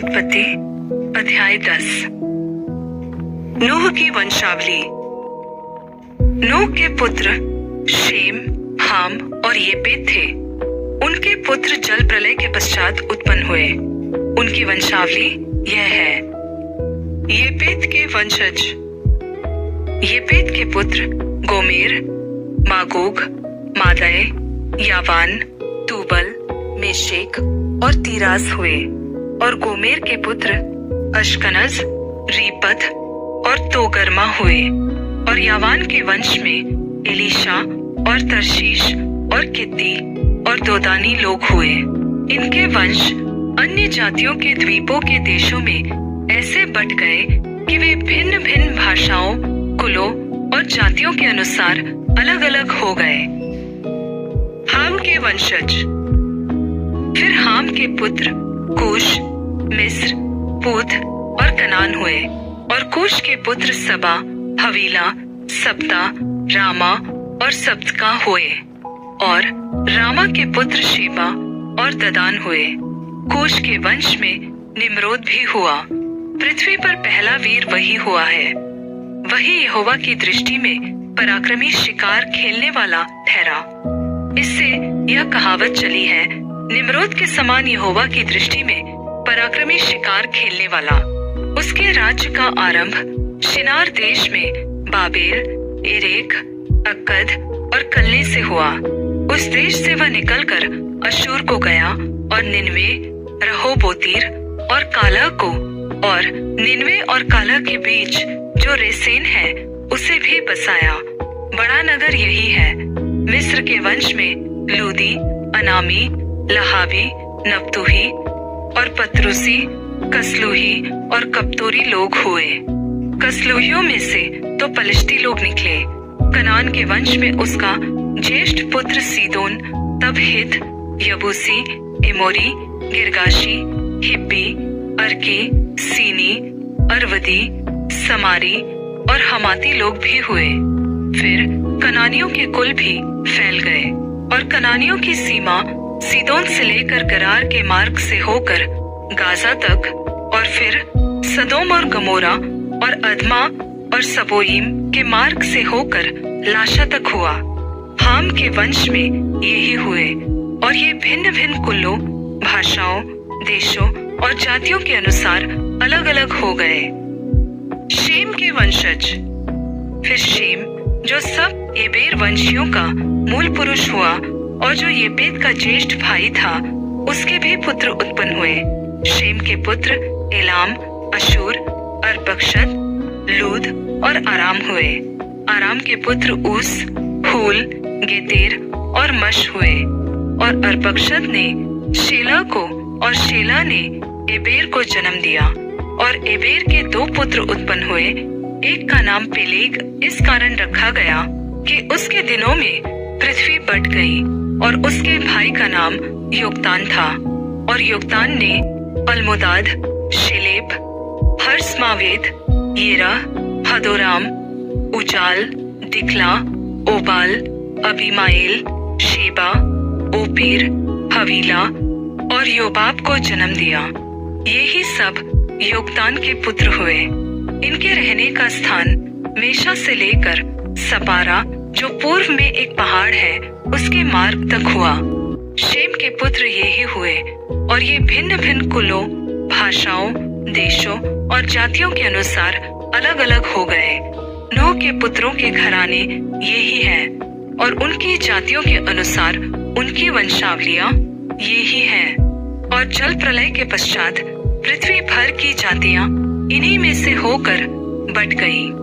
उत्पत्ति अध्याय 10। नूह की वंशावली। नूह के पुत्र शेम, हाम और येपेत थे। उनके पुत्र जल प्रलय के पश्चात उत्पन्न हुए। उनकी वंशावली यह है। येपेत के वंशज। येपेत के पुत्र गोमेर, मागोग, मादै, यावान, तूबल, मेशेक और तीरास हुए। और गोमेर के पुत्र अश्कनज, रीपत और तोगर्मा हुए। और यावान के वंश में एलीशा और तरशीश और कित्ती और दोदानी लोग हुए। इनके वंश अन्य जातियों के द्वीपों के देशों में ऐसे बट गए कि वे भिन्न भिन्न भाषाओं, कुलों और जातियों के अनुसार अलग अलग हो गए। हाम के वंशज। फिर हाम के पुत्र कूश, मिस्र, पूत और कनान हुए। और कूश के पुत्र सबा, हवीला, सप्ता, रामा और सब्तका हुए। और रामा के पुत्र शेबा और ददान हुए। कूश के वंश में निम्रोद भी हुआ। पृथ्वी पर पहला वीर वही हुआ है। वही यहोवा की दृष्टि में पराक्रमी शिकार खेलने वाला ठहरा। इससे यह कहावत चली है, निम्रोद के समान यहोवा की दृष्टि में पराक्रमी शिकार खेलने वाला। उसके राज्य का आरंभ शिनार देश में बाबेल, एरेक, अक्कद और कलने से हुआ। उस देश से वह निकलकर अशूर को गया और निनवे, रहोबोतीर और कालह को, और निनवे और कालह के बीच जो रेसेन है उसे भी बसाया। बड़ा नगर यही है। मिस्र के वंश में लूदी, अनामी, लहावी, नप्तुही और पत्रुसी, कसलुही और कप्तोरी लोग हुए। कसलुहियों में से तो पलिश्ती लोग निकले। कनान के वंश में उसका ज्येष्ठ पुत्र सीदोन, तब हित, यबूसी, एमोरी, गिरगाशी, हिब्बी, अर्की, सीनी, अरवदी, समारी और हमाती लोग भी हुए। फिर कनानियों के कुल भी फैल गए। और कनानियों की सीमा सीदोन से लेकर गरार के मार्ग से होकर गाजा तक, और फिर सदोम और गमोरा और अदमा और सबोईम के मार्ग से होकर लाशा तक हुआ। हाम के वंश में यही हुए। और ये भिन्न भिन्न कुलों, भाषाओं, देशों और जातियों के अनुसार अलग अलग हो गए। शेम के वंशज। फिर शेम, जो सब एबेर वंशियों का मूल पुरुष हुआ और जो येपेत का ज्येष्ठ भाई था, उसके भी पुत्र उत्पन्न हुए। शेम के पुत्र एलाम, अशूर, अर्पक्षद, लूद और आराम हुए। आराम के पुत्र ऊस, हूल, गेतेर और मश हुए। और अर्पक्षद ने शेला को, और शेला ने एबेर को जन्म दिया। और एबेर के दो पुत्र उत्पन्न हुए। एक का नाम पेलेग इस कारण रखा गया कि उसके दिनों में पृथ्वी बट गई। और उसके भाई का नाम योक्तान था। और योक्तान ने अलमोदाद, शेलेब, हर्षमावेत, येरा, हदोराम, उजाल, दिकला, ओबाल, अबीमाएल, शेबा, ओपीर, हवीला और योबाब को जन्म दिया। ये ही सब योक्तान के पुत्र हुए। इनके रहने का स्थान मेशा से लेकर सपारा, जो पूर्व में एक पहाड़ है, उसके मार्ग तक हुआ। शेम के पुत्र ये ही हुए। और ये भिन्न भिन्न कुलों, भाषाओं, देशों और जातियों के अनुसार अलग अलग हो गए। नूह के पुत्रों के घराने ये ही हैं। और उनकी जातियों के अनुसार उनकी वंशावलियां ये ही हैं। और जल प्रलय के पश्चात पृथ्वी भर की जातियां इन्हीं में से होकर बट गईं।